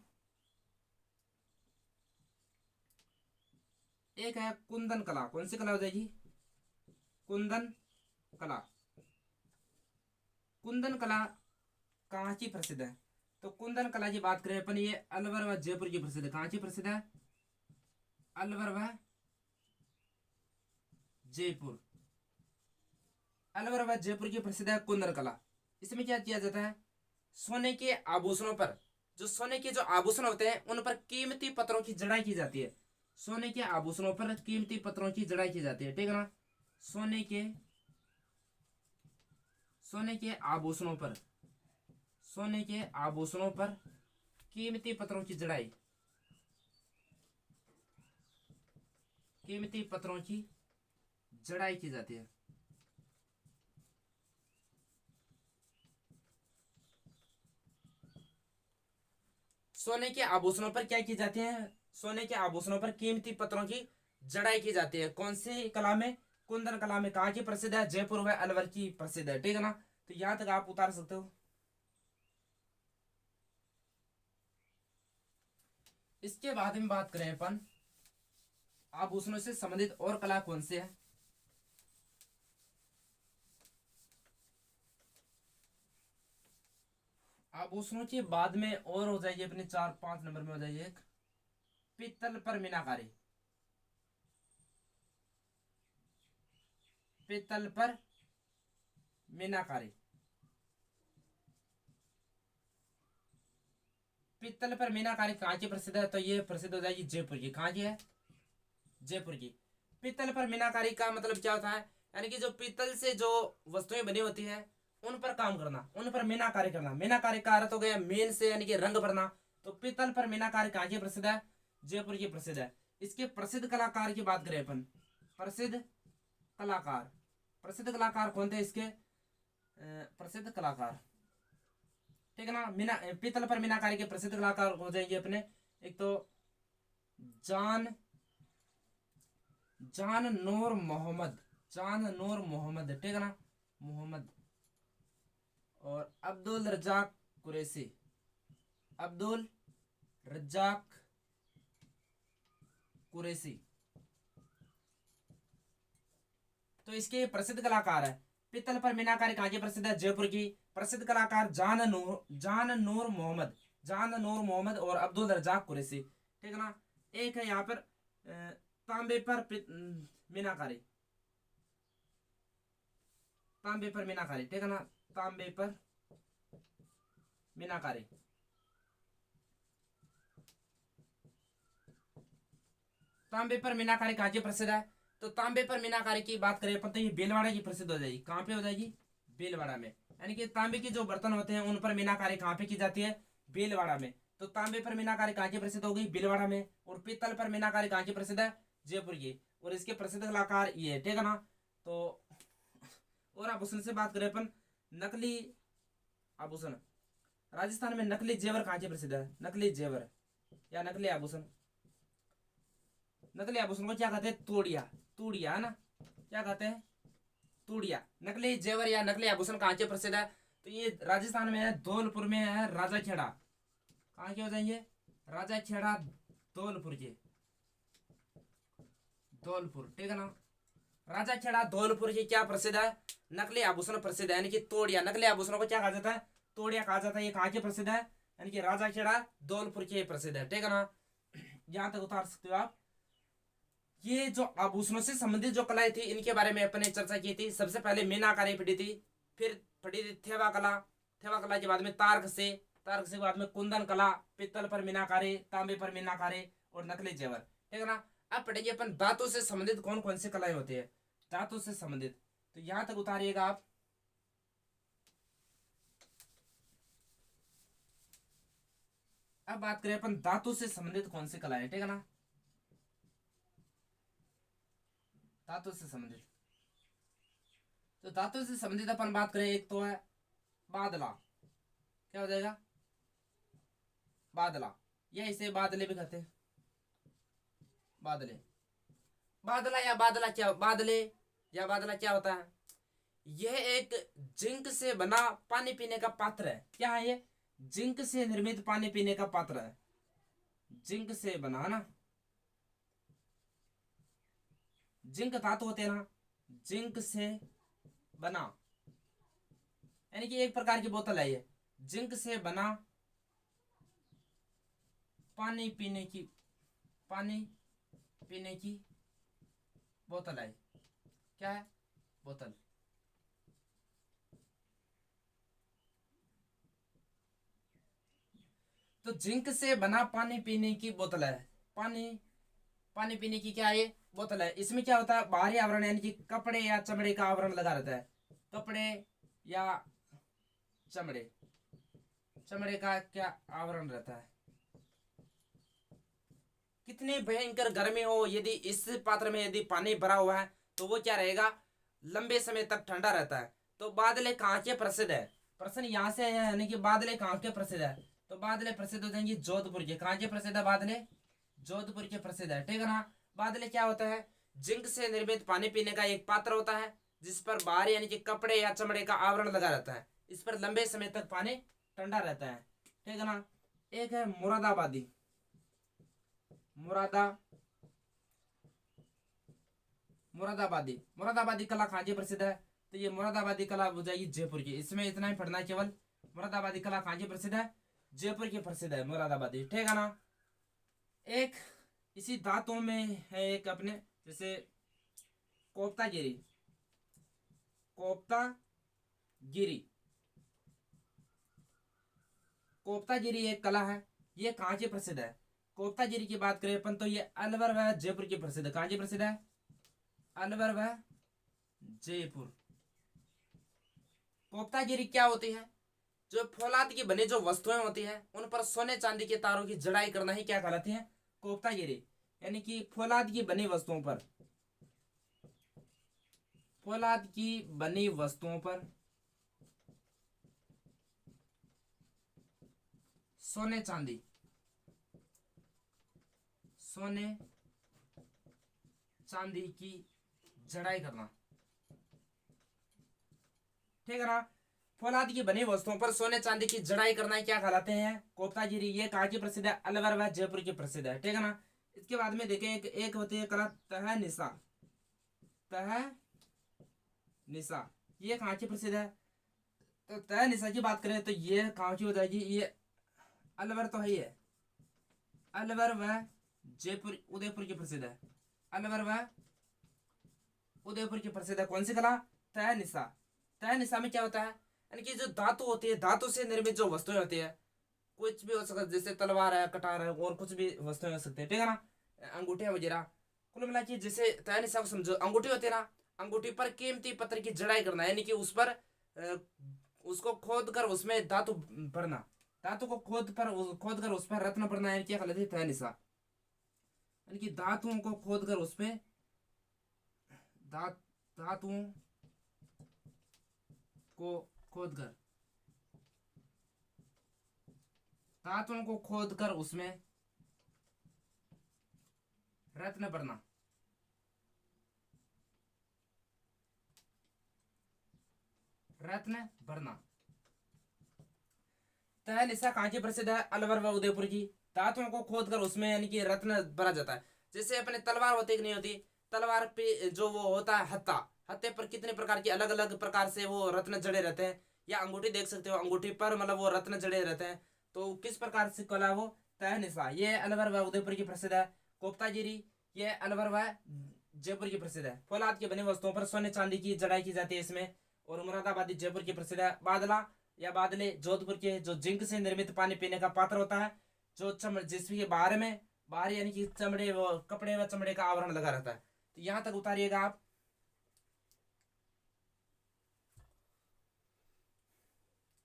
एक है कुंदन कला। कौन सी कला हो जाएगी? कुंदन कला। कुंदन कला कहाँ की प्रसिद्ध है? तो कुंदन कला की बात करें अपन, ये अलवर व जयपुर की प्रसिद्ध है। कहाँ की प्रसिद्ध है? अलवर व जयपुर। अलवर व जयपुर की प्रसिद्ध है कुंदन कला। इसमें क्या किया जाता है? सोने के आभूषणों पर, जो सोने के जो आभूषण होते हैं उन पर कीमती पत्थरों की जड़ाई की जाती है। सोने के आभूषणों पर कीमती पत्थरों की जड़ाई की जाती है, ठीक है ना। सोने के आभूषणों पर, सोने के आभूषणों पर कीमती पत्थरों की जड़ाई, कीमती पत्थरों की जड़ाई की जाती है। सोने के आभूषणों पर क्या की जाती है? सोने के आभूषणों पर कीमती पत्थरों की जड़ाई की जाती है। कौन सी कला में? कुंदन कला में। कहाँ की प्रसिद्ध है? जयपुर व अलवर की प्रसिद्ध है, ठीक है ना। तो यहां तक आप उतार सकते हो। इसके बाद में बात करें अपन, आभूषणों से संबंधित और कला कौन से है? आभूषणों के बाद में और हो जाएगी अपने 4-5 नंबर में हो जाएगी एक पीतल पर मीनाकारी। पीतल पर मीनाकारी। पीतल पर मीनाकारी कहाँ की प्रसिद्ध है? तो ये प्रसिद्ध हो जाएगी जयपुर की। कहाँ की है? जयपुर की। पीतल पर मीनाकारी का मतलब क्या होता है? यानी कि जो पीतल से जो वस्तुएं बनी होती है उन पर काम करना, उन पर मीनाकारी करना। मीनाकारी का अर्थ हो गया मीन से यानी कि रंग भरना। तो पीतल पर मीनाकारी कहाँ की प्रसिद्ध है? जयपुर की प्रसिद्ध है। इसके प्रसिद्ध कलाकार की बात करें अपन, प्रसिद्ध कलाकार, प्रसिद्ध कलाकार कौन थे इसके? प्रसिद्ध कलाकार, ठीक है ना। पीतल पर मीनाकारी के प्रसिद्ध कलाकार हो जाएंगे अपने, एक तो जान जान नूर मोहम्मद, जान नूर मोहम्मद, ठीक है ना, मोहम्मद। और अब्दुल रज्जाक कुरैशी, अब्दुल रज्जाक कुरैशी, तो इसके प्रसिद्ध कलाकार है। पीतल पर मीनाकारी कहाँ की प्रसिद्ध है? जयपुर की। प्रसिद्ध कलाकार जान नूर मोहम्मद, जान नूर मोहम्मद और अब्दुल रज्जाक कुरैशी, ठीक है ना। एक है यहाँ पर तांबे पर मीनाकारी, तांबे पर मीनाकारी, ठीक है ना, तांबे पर मीनाकारी। तांबे पर मीनाकारी कहाँ की प्रसिद्ध है? तो तांबे पर मीनाकारी की बात करें अपन तो ये भीलवाड़ा की प्रसिद्ध हो जाएगी। कहाँ पे हो जाएगी? भीलवाड़ा में। यानी कि तांबे के जो बर्तन होते हैं उन पर मीनाकारी कहाँ पे की जाती है? भीलवाड़ा में। तो तांबे पर मीनाकारी कहाँ की प्रसिद्ध हो गई? भीलवाड़ा में। और पीतल पर मीनाकारी कहाँ की प्रसिद्ध है? जयपुर की। और इसके प्रसिद्ध कलाकार ये, ठीक है ना। तो और आभूषण से बात करें अपन, नकली आभूषण, राजस्थान में नकली जेवर कहाँ की प्रसिद्ध है? नकली जेवर या नकली आभूषण, नकली आभूषण को क्या कहते हैं? तूड़िया, तूड़िया है ना, क्या कहते हैं? तूड़िया। नकली जेवर या नकली आभूषण कहाँ के प्रसिद्ध है? तो ये राजस्थान में है, धौलपुर में है, राजा खेड़ा। कहाँ के हो जाएंगे? राजा खेड़ा धौलपुर के, धौलपुर, ठीक है ना। राजा खेड़ा धौलपुर की क्या प्रसिद्ध है? नकली आभूषण प्रसिद्ध है, यानी कि तोड़िया। नकली आभूषणों को क्या कहा जाता है? तोड़िया कहा जाता है। ये कहाँ के प्रसिद्ध है? यानी कि राजा खेड़ा धौलपुर के प्रसिद्ध है, ठीक है ना। यहां तक उतार सकते हो आप। ये जो आभूषणों से संबंधित जो कलाएं थी इनके बारे में अपने चर्चा की थी। सबसे पहले मीनाकारी पढ़ी थी, फिर पढ़ी थी थेवा कला, थेवा कला के बाद में तारक से बाद में कुंदन कला, पित्तल पर मीनाकारी, तांबे पर मीनाकारी और नकली जेवर, ठीक है ना। अब पढ़ेंगे अपन धातु से संबंधित कौन कौन सी कलाएं होती है, धातु से संबंधित। तो यहां तक उतारिएगा आप। अब बात करें अपन धातु से संबंधित कौन सी कलाएं, ठीक है ना। धातु से संबंधित, तो धातु से संबंधित अपन बात करें, एक तो है बादला, क्या हो जाएगा? बादला, या इसे बादले भी कहते हैं, बादले। बादला या बादला क्या, बादले या बादला क्या होता है? यह एक जिंक से बना पानी पीने का पात्र है। क्या है ये? जिंक से निर्मित पानी पीने का पात्र है, जिंक से बना ना, जिंक धातु होते हैं ना, जिंक से बना, यानी कि एक प्रकार की बोतल है ये, जिंक से बना पानी पीने की बोतल है। क्या है? बोतल। तो जिंक से बना पानी पीने की बोतल है, पानी पीने की क्या है? ये बोतल है। इसमें क्या होता है? बाहरी आवरण यानी कि कपड़े या चमड़े का आवरण लगा रहता है, कपड़े या चमड़े, चमड़े का क्या आवरण रहता है। कितनी भयंकर गर्मी हो, यदि इस पात्र में यदि पानी भरा हुआ है तो वो क्या रहेगा? लंबे समय तक ठंडा रहता है। तो बादले कहाँ के प्रसिद्ध है? प्रश्न यहाँ से है, यानी कि बादले कहाँ के प्रसिद्ध है? तो बादले प्रसिद्ध हो जाएंगे जोधपुर के। कहाँ के प्रसिद्ध है बादले? जोधपुर के प्रसिद्ध है, ठीक है ना। बादले क्या होता है? जिंक से निर्मित पानी पीने का एक पात्र होता है जिस पर बाहर यानी कि कपड़े या चमड़े का आवरण लगा रहता है। इस पर लंबे समय तक पानी ठंडा रहता है, ठीक है ना। एक है मुरादाबादी, मुरादाबादी कला कहाँ की प्रसिद्ध है? तो ये मुरादाबादी कला हो जाएगी जयपुर की। इसमें इतना ही पढ़ना है केवल। मुरादाबादी कला कहाँ की प्रसिद्ध है? जयपुर की प्रसिद्ध है मुरादाबादी, ठीक है ना। एक इसी धातुओं में है एक अपने, जैसे कोप्तागिरी, कोप्तागिरी, कोप्तागिरी एक कला है। ये कहाँ की प्रसिद्ध है? कोप्तागिरी की बात करें अपन तो ये अलवर व जयपुर की प्रसिद्ध। कहाँ की प्रसिद्ध है? अलवर व जयपुर। कोप्तागिरी क्या होती है? जो फौलाद की बनी जो वस्तुएं होती हैं उन पर सोने चांदी के तारों की जड़ाई करना ही क्या कहलाती है? कोफ्तागिरी यानी कि फौलाद की बनी वस्तुओं पर, फौलाद की बनी वस्तुओं पर सोने चांदी, सोने चांदी की जड़ाई करना, ठीक है ना। फौलाद की बनी वस्तुओं पर सोने चांदी की जड़ाई करना क्या कहलाते हैं, कोफ्तागिरी। ये कहाँ की प्रसिद्ध है, अलवर व जयपुर की प्रसिद्ध है, ठीक है ना। इसके बाद में देखें एक होती है कला तह निशा, तह निशा, ये कहाँ की प्रसिद्ध है। तो तह निशा की बात करें तो ये कहाँ की हो जाएगी, ये अलवर तो है ही है, अलवर व जयपुर उदयपुर की प्रसिद्ध है, अलवर व उदयपुर की प्रसिद्ध है कौन सी कला, तह निशा। तह निशा में क्या होता है, यानी कि जो धातु होती है, धातु से निर्मित जो वस्तुएं होती है, कुछ भी हो सकता है, जैसे तलवार है, कटार है, और कुछ भी वस्तुएं हो सकती है, ठीक है ना, अंगूठियां वगैरह। कुल मिला के जैसे तह निशा को समझो, अंगूठी होती है ना, अंगूठी पर कीमती पत्थर की जड़ाई करना, यानी कि उस पर उसको खोद कर उसमें धातु भरना, धातु को खोद कर उस पर रत्न भरना, यानी क्या कहलाती है, तह निशा। यानी कि धातुओं को खोद कर उस पर धातुओं को खोद कर, धातुओं को खोद कर उसमें रत्न भरना, रत्न भरना। तह निशा कहाँ की प्रसिद्ध है, अलवर व उदयपुर की। धातुओं को खोद कर उसमें यानी कि रत्न भरा जाता है। जैसे अपने तलवार होती कि नहीं होती, तलवार पे जो वो होता है हत्ता, हत्ते पर कितने प्रकार की अलग अलग प्रकार से वो रत्न जड़े रहते हैं, या अंगूठी देख सकते हो, अंगूठी पर मतलब वो रत्न जड़े रहते हैं। तो किस प्रकार से कला वो, तह निशा, ये अलवर व उदयपुर की प्रसिद्ध है। कोफ्तागिरी ये अलवर व जयपुर की प्रसिद्ध है। फौलाद की बनी वस्तुओं पर सोने चांदी की जड़ाई की जाती है इसमें। और मुरादाबादी जयपुर की प्रसिद्ध है। बादला या बादले जोधपुर के, जो जिंक से निर्मित पानी पीने का पात्र होता है, जो जिसके बाहर में, बाहर यानी कि चमड़े वो कपड़े व चमड़े का आवरण लगा रहता है। तो यहां तक उतारिएगा आप।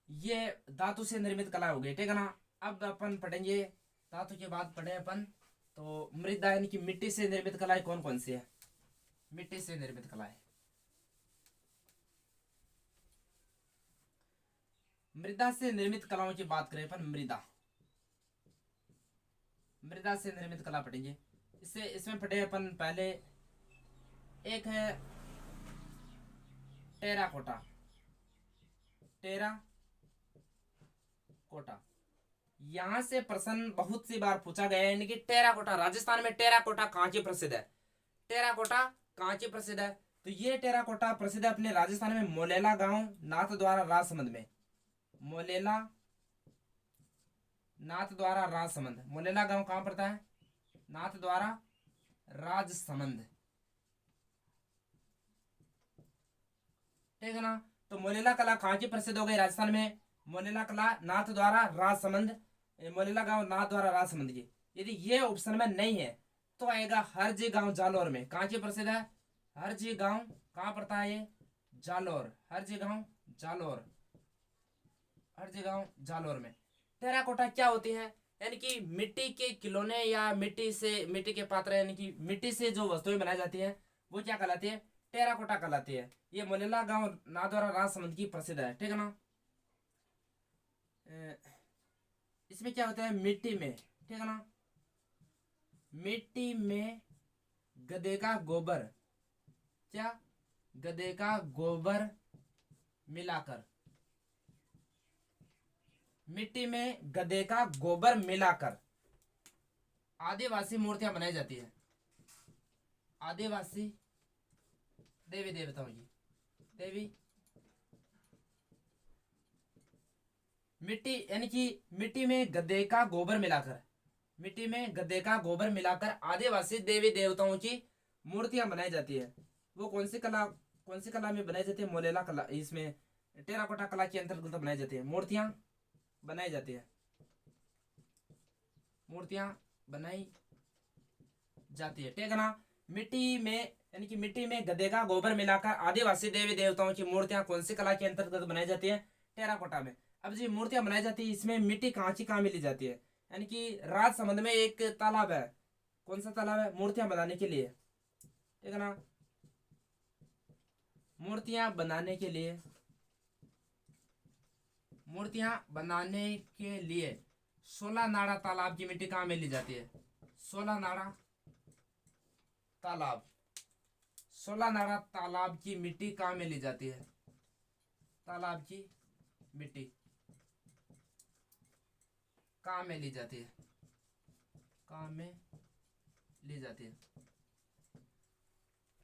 ये धातु से निर्मित कला हो गई, ठीक है ना। अब अपन पढ़ेंगे, धातु के बाद पढ़े अपन तो मृदा यानी कि मिट्टी से निर्मित कलाएं कौन कौन सी है, मिट्टी से निर्मित कलाएं। मृदा से निर्मित कलाओं की बात करें अपन, मृदा, मृदा से निर्मित कला पढ़ेंगे। इससे इसमें पढ़े अपन पहले, एक है टेराकोटा, टेरा कोटा। यहां से प्रश्न बहुत सी बार पूछा गया है, यानी कि टेराकोटा, राजस्थान में टेराकोटा कहाँ की प्रसिद्ध है, टेराकोटा कहाँ की प्रसिद्ध है। तो ये टेराकोटा प्रसिद्ध है अपने राजस्थान में, मोलेला गांव, नाथ द्वारा, राजसमंद में। मोलेला नाथ द्वारा राजसमंद, मोलेला गांव कहां पड़ता है, नाथ द्वारा राजसमंद, ठीक है ना। तो मोलेला कला कहाँ की प्रसिद्ध हो गई, राजस्थान में। मोलेला कला नाथ द्वारा राजसमंद, मोलेला गांव नाथ द्वारा राजसमंद की। यदि ये ऑप्शन में नहीं है तो आएगा हरजी गांव जालोर में, कहाँ की प्रसिद्ध है, हरजी गांव कहाँ पड़ता है ये, जालोर, हरजी गांव जालोर, हरजी गांव जालोर में। टेराकोटा क्या होती है, यानी कि मिट्टी के खिलौने या मिट्टी से, मिट्टी के पात्र, यानी कि मिट्टी से जो वस्तुएं बनाई जाती है वो क्या कहलाती है, टेराकोटा कहलाती है। ये मोलेला गांव नाथद्वारा राजसमंद की प्रसिद्ध है, ठीक है ना। इसमें क्या होता है, मिट्टी में, ठीक है ना, मिट्टी में गधे का गोबर, क्या, गधे का गोबर मिलाकर, मिट्टी में गधे का गोबर मिलाकर आदिवासी मूर्तियां बनाई जाती है, आदिवासी देवी देवताओं की, देवी मिट्टी, यानी कि मिट्टी में गधे का गोबर मिलाकर, मिट्टी में गधे का गोबर मिलाकर आदिवासी देवी देवताओं की मूर्तियां बनाई जाती है। वो कौन सी कला, कौन सी कला में बनाई जाती है, मोलेला कला, इसमें टेराकोटा कला के अंतर्गत बनाई जाती है, मूर्तियां बनाई जाती है, मूर्तियां बनाई जाती है, ठीक है ना। मिट्टी में, यानी कि मिट्टी में गधे का गोबर मिलाकर आदिवासी देवी देवताओं की मूर्तियां कौन सी कला के अंतर्गत बनाई जाती है, टेराकोटा में। अब जी मूर्तियां बनाई जाती है, इसमें मिट्टी कहाँ की कहाँ मिली जाती है, यानी कि राजसमंद में एक तालाब है, कौन सा तालाब है? मूर्तियां बनाने के लिए, ठीक है ना, मूर्तियां बनाने के लिए, मूर्तियां बनाने के लिए 16 नाड़ा तालाब की मिट्टी कहाँ में ली जाती है? 16 नाड़ा तालाब, 16 नाड़ा तालाब की मिट्टी कहाँ में ली जाती है? तालाब की मिट्टी कहाँ में ली जाती है? कहाँ में ली जाती है?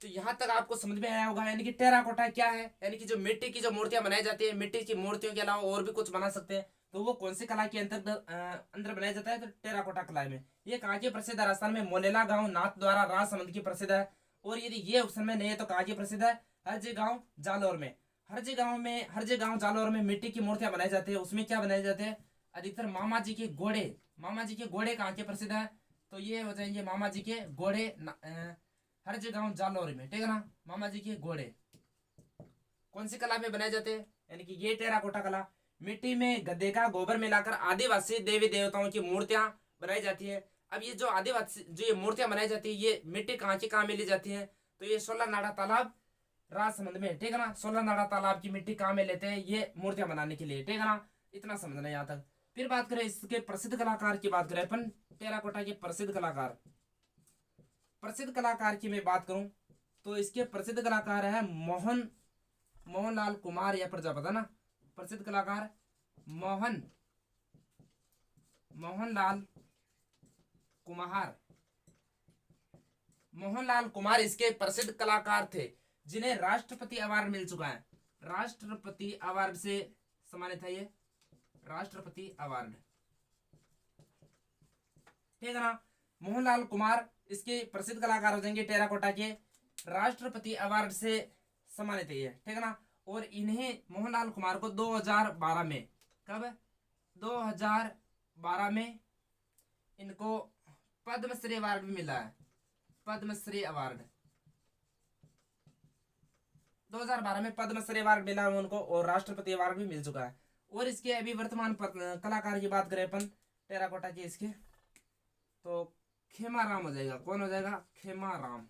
तो यहां तक आपको समझ में आया होगा, यानी कि टेराकोटा क्या है, यानी कि जो मिट्टी की जो मूर्तियां बनाई जाती है, मिट्टी की मूर्तियों के अलावा और भी कुछ बना सकते हैं, तो वो कौन सी कला के अंदर बनाया जाता है? तो टेराकोटा कला में। ये कहाँ की प्रसिद्ध है? राजस्थान में मोलेला गांव नाथ द्वारा राजसमंद की प्रसिद्ध है। और यदि ये ऑप्शन में नहीं है तो कहाँ की प्रसिद्ध है? हरजी गांव जालौर में। हरजी गांव जालौर में मिट्टी की मूर्तियां बनाई जाती है। उसमें क्या बनाए जाते हैं? अधिकतर मामा जी के घोड़े। मामा जी के घोड़े कहाँ के प्रसिद्ध है? तो ये हो जाएंगे मामा जी के घोड़े हर जगह जालौर में, ठीक है ना। मामा जी के घोड़े कौन सी कला में बनाए जाते हैं? यानी कि ये टेराकोटा कला। मिट्टी में गधे का गोबर मिलाकर आदिवासी देवी देवताओं की मूर्तियां बनाई जाती है। अब ये जो आदिवासी जो ये मूर्तियां बनाई जाती है, ये मिट्टी कहाँ की कहाँ मिली जाती है? तो ये 16 नाड़ा तालाब राजसमंद में, ठीक है ना। 16 नाड़ा तालाब की मिट्टी कहाँ में लेते हैं? ये मूर्तियां बनाने के लिए, ठीक है ना। इतना समझना यहाँ तक। फिर बात करें इसके प्रसिद्ध कलाकार की, बात करें अपन टेराकोटा के प्रसिद्ध कलाकार। प्रसिद्ध कलाकार की मैं बात करूं तो इसके प्रसिद्ध कलाकार है मोहनलाल कुमार या प्रजापति ना। प्रसिद्ध कलाकार मोहनलाल कुमार। मोहनलाल कुमार इसके प्रसिद्ध कलाकार थे जिन्हें राष्ट्रपति अवार्ड मिल चुका है। राष्ट्रपति अवार्ड से सम्मानित है ये, राष्ट्रपति अवार्ड, ठीक है ना। मोहनलाल कुमार इसके प्रसिद्ध कलाकार हो जाएंगे टेराकोटा के, राष्ट्रपति अवार्ड से सम्मानित है ये, ठीक है ना। और इन्हें मोहनलाल कुमार को 2012 में, कब? 2012 में इनको पद्मश्री अवार्ड भी मिला है। पद्मश्री अवार्ड 2012 में पद्मश्री अवार्ड मिला है उनको, और राष्ट्रपति अवार्ड भी मिल चुका है। और इसके अभी वर्तमान कलाकार की बात करें अपन टेराकोटा के इसके, तो खेमाराम हो जाएगा। कौन हो जाएगा? खेमाराम।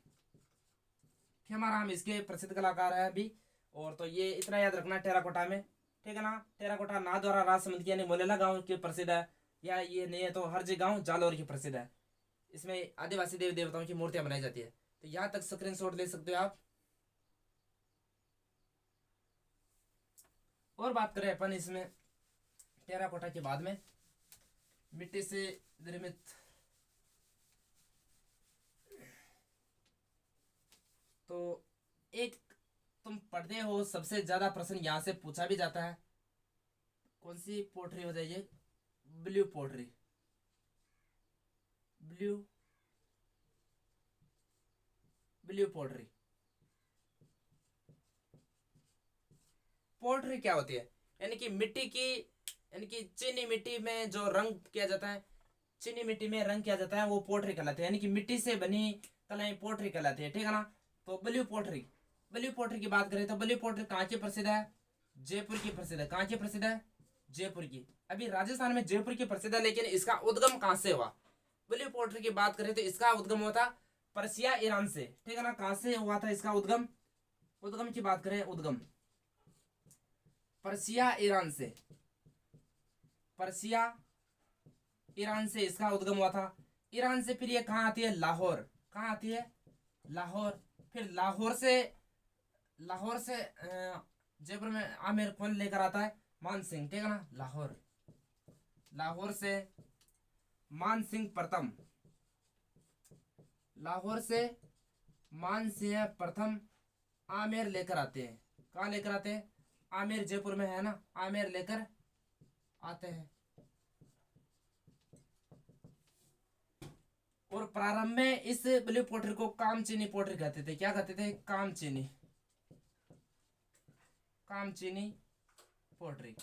खेमाराम इसके प्रसिद्ध कलाकार है अभी। और तो ये इतना याद रखना टेराकोटा में, ठीक है ना। टेराकोटा ना द्वारा राजसमंद की यानी मोलेला गांव की प्रसिद्ध है, या ये नहीं है तो हरजी गांव जालौर की प्रसिद्ध है। इसमें आदिवासी देवी देवताओं की मूर्तियां बनाई जाती है। तो यहाँ तक स्क्रीनशॉट ले सकते हो आप। और बात करें अपन इसमें टेराकोटा के बाद में मिट्टी से निर्मित, तो एक तुम पढ़ते हो सबसे ज्यादा प्रश्न यहां से पूछा भी जाता है, कौन सी पोट्री हो जाएगी? Blue pottery. Blue blue pottery. Pottery क्या होती है? यानी कि मिट्टी की, यानी कि चीनी मिट्टी में जो रंग किया जाता है, चीनी मिट्टी में रंग किया जाता है, वो पोट्री कहलाती है। यानी कि मिट्टी से बनी कलाएं पोट्री कहलाती है, ठीक है ना। तो ब्लू पोट्री, ब्लू पोट्री की बात करें तो ब्लू पोट्री कहाँ की प्रसिद्ध है? जयपुर की प्रसिद्ध है। कहाँ की प्रसिद्ध है? जयपुर की। अभी राजस्थान में जयपुर की प्रसिद्ध है, लेकिन इसका उद्गम कहाँ से हुआ? ब्लू पोट्री की बात करें तो इसका उद्गम हुआ था पर्सिया ईरान से, ठीक है ना। कहाँ से हुआ था इसका उद्गम? उद्गम की बात करें, उद्गम पर्सिया ईरान से, पर्सिया ईरान से इसका उद्गम हुआ था। ईरान से फिर ये कहाँ आती है? लाहौर। कहाँ आती है? लाहौर। फिर लाहौर से जयपुर में आमेर कौन लेकर आता है? मान सिंह, ठीक है ना। लाहौर से मान सिंह प्रथम, लाहौर से मान सिंह प्रथम आमेर लेकर आते हैं। कहाँ लेकर आते हैं? आमेर जयपुर में है ना, आमेर लेकर आते हैं। और प्रारंभ में इस ब्लू पोट्री को कामचीनी पोट्री कहते थे। क्या कहते थे? कामचीनी, कामचीनी पोट्री।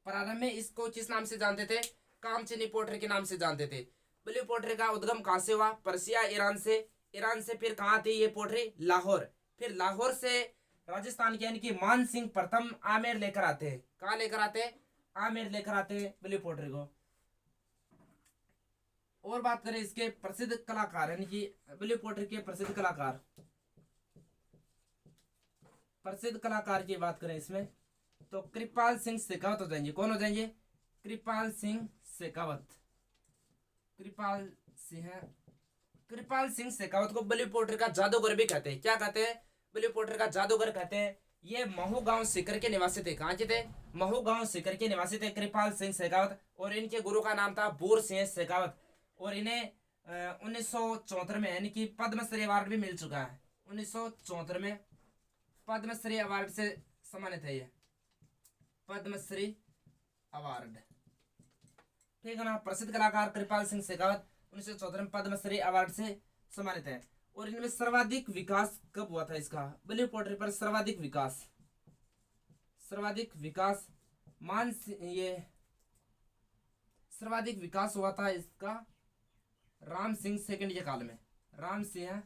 प्रारंभ में इसको किस नाम से जानते थे? कामचीनी पोट्री के नाम से जानते थे। ब्लू पोट्री का उद्गम कहाँ से हुआ? पर्सिया ईरान से। ईरान से फिर कहाँ थी ये पोट्री? लाहौर। फिर लाहौर से राजस्थान के यानी कि मान सिंह प्रथम आमेर लेकर आते हैं। कहाँ लेकर आते हैं? आमेर लेकर आते हैं ब्लू पोट्री को। और बात करें इसके प्रसिद्ध कलाकार यानी कि ब्लू पोट्री के प्रसिद्ध कलाकार, प्रसिद्ध कलाकार की बात करें इसमें तो कृपाल सिंह शेखावत हो जाएंगे। कौन हो जाएंगे? कृपाल सिंह शेखावत। कृपाल सिंह, कृपाल सिंह शेखावत को ब्लू पोट्री का जादूगर भी कहते हैं। क्या कहते हैं? ब्लू पोट्री का जादूगर कहते हैं। ये महू गांव सीकर के निवासी थे। कहाँ के थे? महू गांव सीकर के निवासी थे कृपाल सिंह शेखावत। और इनके गुरु का नाम था बूर सिंह शेखावत। और इन्हें 1974 में यानी कि पद्मश्री अवार्ड भी मिल चुका है। 1974 में पद्मश्री अवार्ड से सम्मानित है ये, पद्मश्री अवार्ड। ठीक है ना। प्रसिद्ध कलाकार कृपाल सिंह शेखावत 1974 में पद्मश्री अवार्ड से सम्मानित है। और इनमें सर्वाधिक विकास कब हुआ था इसका? ब्लू पोट्री पर सर्वाधिक विकास, सर्वाधिक विकास ये सर्वाधिक विकास हुआ था इसका राम सिंह सेकंड के काल में। राम सिंह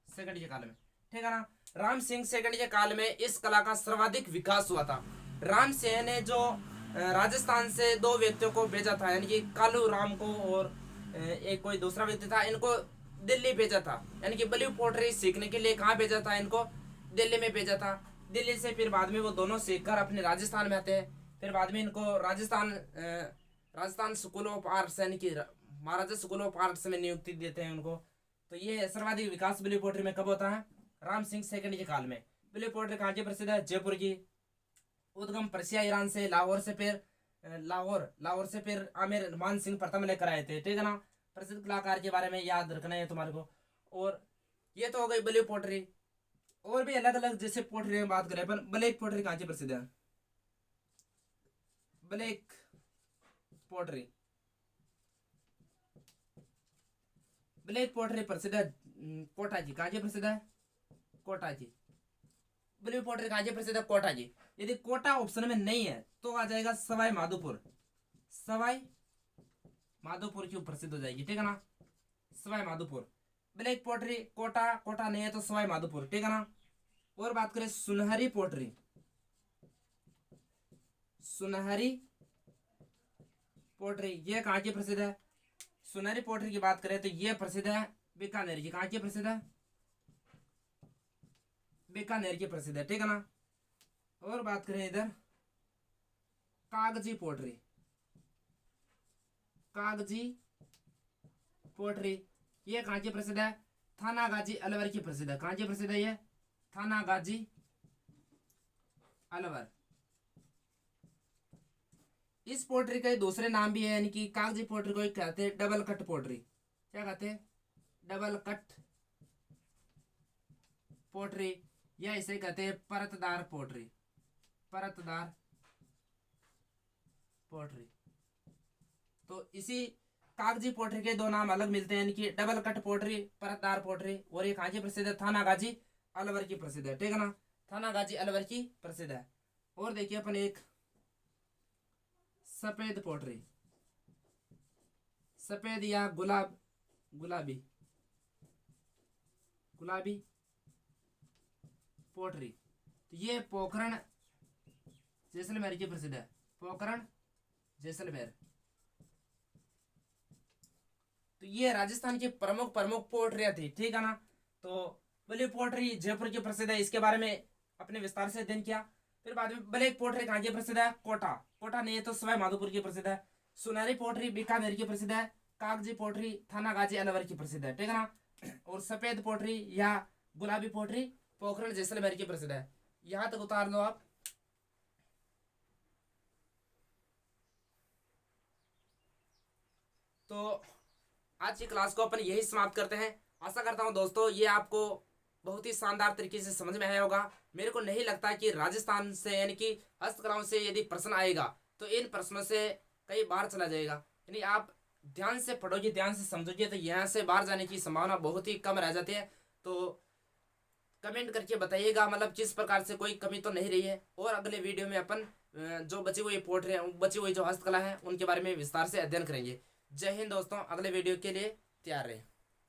सेकंड के काल में। ठीक है ना। राम सिंह सेकंड के काल में इस कला का सर्वाधिक विकास हुआ था। राम सिंह ने जो राजस्थान से दो व्यक्तियों को भेजा था यानी कि कालू राम को और एक कोई दूसरा व्यक्ति था, इनको दिल्ली भेजा था। यानी कि ब्लू पोट्री सीखने के लिए कहाँ भेजा था? इनको दिल्ली में भेजा था। दिल्ली से फिर बाद में वो दोनों सीखकर अपने राजस्थान में आते हैं। फिर बाद में इनको राजस्थान स्कूल ऑफ आर्ट्स यानी कि महाराजा स्कूल ऑफ आर्ट्स में नियुक्ति देते हैं उनको। तो ये सर्वाधिक विकास ब्लू पोट्री में कब होता है? राम सिंह सेकंड के काल में। ब्लू पोट्री कहाँ की प्रसिद्ध है? जयपुर की। उद्गम पर्सिया ईरान से, लाहौर से फिर आमिर मान सिंह प्रथम लेकर आए थे। ठीक है ना। प्रसिद्ध कलाकार के बारे में याद रखना है तुम्हारे को। और ये तो हो गई ब्लू पोट्री। और भी अलग अलग जैसे पोट्री में बात करें अपन, ब्लैक पोट्री कहाँ की प्रसिद्ध है? ब्लैक पोट्री, ब्लैक पोट्री प्रसिद्ध है कोटा जी। कहाँ की प्रसिद्ध है? कोटा जी। ब्लू पोट्री कहाँ की प्रसिद्ध है? कोटा जी। यदि कोटा ऑप्शन में नहीं है तो आ जाएगा सवाई माधोपुर। सवाई माधोपुर की प्रसिद्ध हो जाएगी। ठीक है ना। सवाई माधोपुर। ब्लैक पोट्री कोटा, कोटा नहीं है तो सवाई माधोपुर। ठीक है ना। और बात करें सुनहरी पोट्री, सुनहरी पोट्री ये कहाँ की प्रसिद्ध है? सुनहरी पोट्री की बात करें तो ये प्रसिद्ध है बीकानेर की। कहाँ की प्रसिद्ध है? बीकानेर की प्रसिद्ध है। ठीक है ना। और बात करें इधर कागजी पोट्री, कागजी पोट्री ये कहाँ की प्रसिद्ध है? थानागाजी अलवर की प्रसिद्ध है। कहाँ की प्रसिद्ध है? ये थानागाजी अलवर। इस पोट्री के दूसरे नाम भी है यानी कि कागजी पोट्री को कहते हैं डबल कट पोट्री। क्या कहते हैं? डबल कट पोट्री, या इसे कहते हैं परतदार पोट्री, परतदार पोट्री। तो इसी कागजी पोट्री के दो नाम अलग मिलते हैं यानी कि डबल कट पोट्री, परतदार पोट्री। और ये कहाँ की प्रसिद्ध है? थानागाजी अलवर की प्रसिद्ध है। ठीक है ना। थानागाजी अलवर की प्रसिद्ध है। और देखिए अपन एक सफेद पोट्री, सफेद या गुलाबी पोट्री। तो ये पोखरण जैसलमेर की प्रसिद्ध है। पोखरण जैसलमेर। तो ये राजस्थान की प्रमुख पोट्रियां थी। ठीक है ना। तो ब्लू पोट्री जयपुर की प्रसिद्ध है, इसके बारे में अपने विस्तार से अध्ययन किया। फिर बाद में ब्लैक पोट्री कहाँ की प्रसिद्ध है? कोटा, कोटा नहीं है तो सवाई माधोपुर की प्रसिद्ध है। सुनहरी पोट्री बीकानेर की प्रसिद्ध है। कागजी पोट्री थानागाजी अलवर की प्रसिद्ध है। ठीक है ना। और सफेद पोट्री या गुलाबी पोट्री पोखरण जैसलमेर की प्रसिद्ध है। यहां तक उतार लो आप। तो आज की क्लास को अपन यही समाप्त करते हैं। आशा करता हूं दोस्तों ये आपको बहुत ही शानदार तरीके से समझ में आया होगा। मेरे को नहीं लगता कि राजस्थान से यानी कि हस्तकलाओं से यदि प्रश्न आएगा तो इन प्रश्नों से कई बार चला जाएगा। यानी आप ध्यान से पढ़ोगे, ध्यान से समझोगे तो यहाँ से बाहर जाने की संभावना बहुत ही कम रह जाती है। तो कमेंट करके बताइएगा मतलब किस प्रकार से कोई कमी तो नहीं रही है। और अगले वीडियो में अपन जो बची हुई पोट्री, बची हुई जो हस्तकला है उनके बारे में विस्तार से अध्ययन करेंगे। जय हिंद दोस्तों। अगले वीडियो के लिए तैयार रहें।